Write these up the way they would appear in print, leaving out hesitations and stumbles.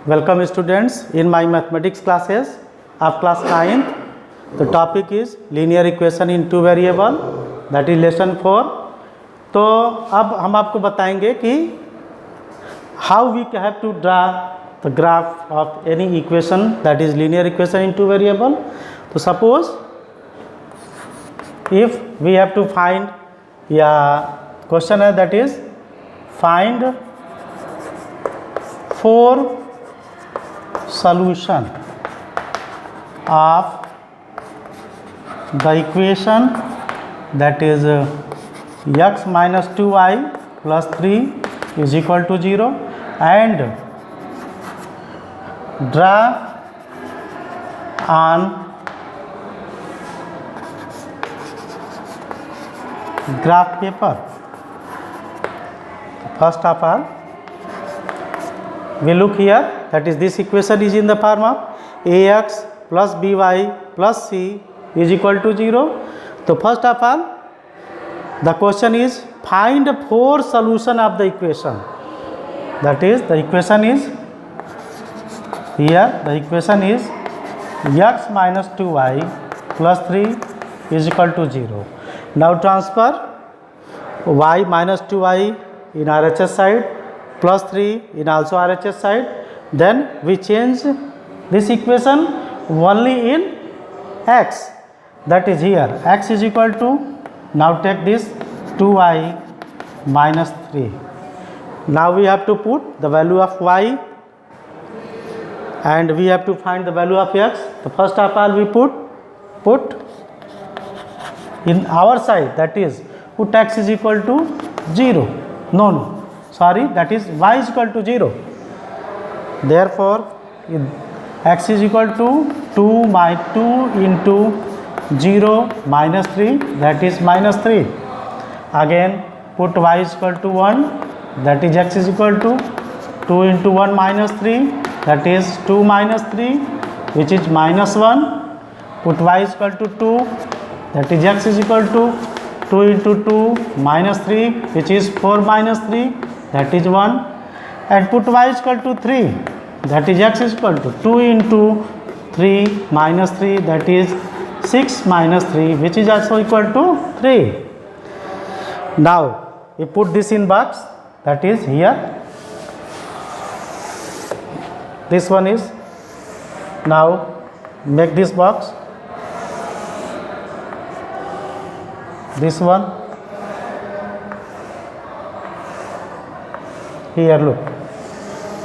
Welcome students in my mathematics classes of class 9th. The topic is linear equation in two variable, that is lesson 4. तो अब हम आपको बताएंगे कि how we have to draw the graph of any equation, that is linear equation in two variable. तो suppose if we have to find question है that is find 4 solution of the equation that is x minus 2y plus 3 is equal to 0 and draw on graph paper. First of all, we look here, that is this equation is in the form of ax plus by plus c is equal to 0. So first of all, the question is find 4 solution of the equation. That is the equation is here, the equation is x minus 2y plus 3 is equal to 0. Now transfer y minus 2y in RHS side plus 3 in also RHS side, then we change this equation only in x, that is here x is equal to, now take this 2y minus 3. Now we have to put the value of y and we have to find the value of x. So first of all we put in our side, that is put x is equal to 0, that is y is equal to 0. Therefore x is equal to 2 into 0 minus 3, that is minus 3. Again put y is equal to 1, that is x is equal to 2 into 1 minus 3, that is 2 minus 3, which is minus 1. Put y is equal to 2, that is x is equal to 2 into 2 minus 3, which is 4 minus 3, that is 1. And put y is equal to 3, that is x is equal to 2 into 3 minus 3, that is 6 minus 3, which is also equal to 3. Now we put this in box, that is here, this one is, now make this box, this one, here look,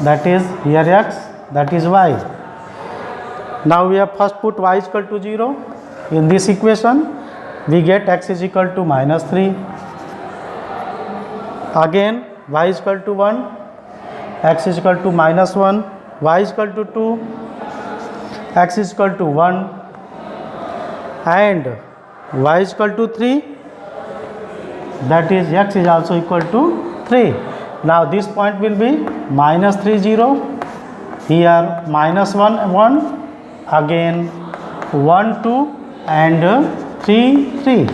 that is here x, that is y. Now we have first put y is equal to 0 in this equation, we get x is equal to minus 3. Again y is equal to 1, x is equal to minus 1, y is equal to 2, x is equal to 1 and y is equal to 3, that is x is also equal to 3. Now this point will be minus 3 0, here minus 1 1, again 1 2 and 3 3.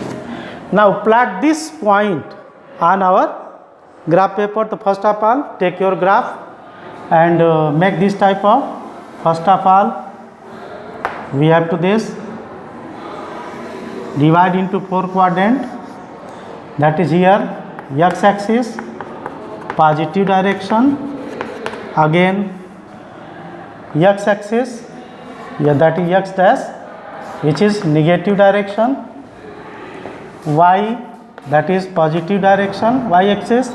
Now plot this point on our graph paper. The first of all take your graph and make this type of, first of all we have to this divide into 4 quadrant, that is here x axis positive direction, again x axis, that is x dash which is negative direction, y that is positive direction, y axis,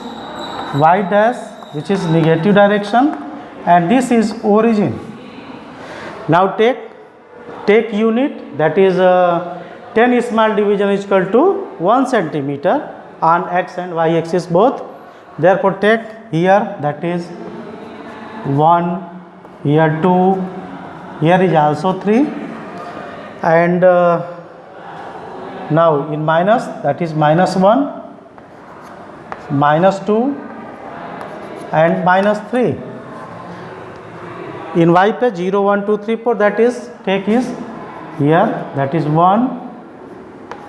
y dash which is negative direction, and this is origin. Now take unit, that is 10 small division is equal to 1 centimeter on x and y axis both. Therefore take here, that is 1, here 2, here is also 3, and now in minus, that is minus 1, minus 2 and minus 3. In y pe 0 1 2 3 4, that is take is here, that is 1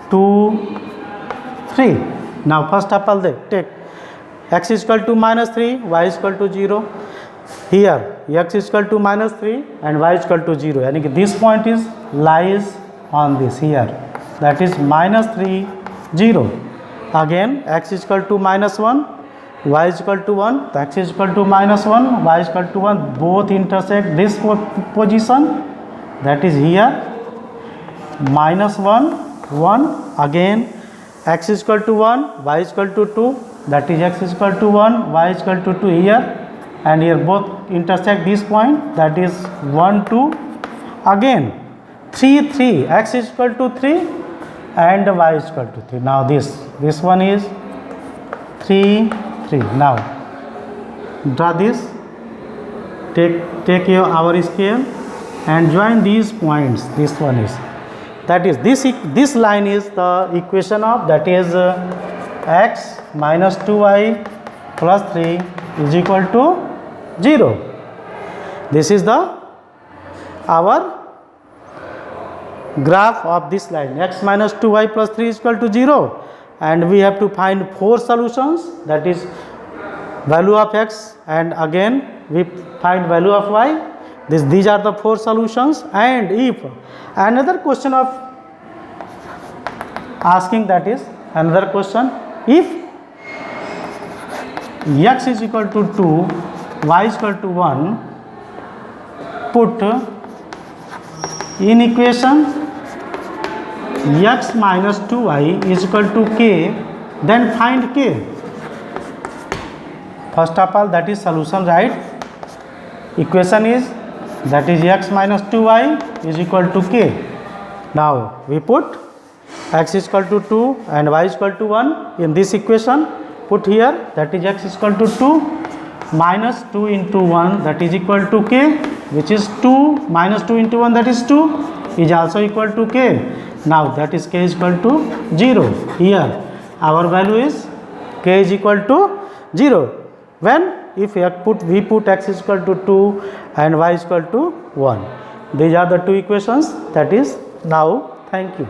2 3. Now first of all take x is equal to minus 3, y is equal to 0. here x is equal to minus 3 and y is equal to 0, यानी कि this point is lies on this here, that is minus 3 0. Again x is equal to minus 1, y is equal to 1, so x is equal to minus 1, y is equal to 1, both intersect this position, that is here minus 1 1. Again x is equal to 1, y is equal to 2, that is x is equal to 1, y is equal to 2 here, and here both intersect this point, that is 1 2. Again 3 3, x is equal to 3 and y is equal to 3. Now this one is 3 3. Now draw this, take our scale and join these points. This one is, that is this line is the equation of, that is x minus 2y plus 3 is equal to 0. This is the our graph of this line, x minus 2y plus 3 is equal to 0, and we have to find 4 solutions, that is value of x and again we find value of y. These are the 4 solutions. And if another question of asking, that is another question, if x is equal to 2, y is equal to 1, put in equation x minus 2y is equal to k, then find k. First of all, that is solution, right? Equation is, that is x minus 2y is equal to k. Now we put x is equal to 2 and y is equal to 1 in this equation, put here, that is x is equal to 2 minus 2 into 1, that is equal to k, which is 2 minus 2 into 1, that is 2, is also equal to k. Now that is k is equal to 0. Here our value is k is equal to 0. When if we put x is equal to 2 and y is equal to 1. These are the two equations, that is now. Thank you.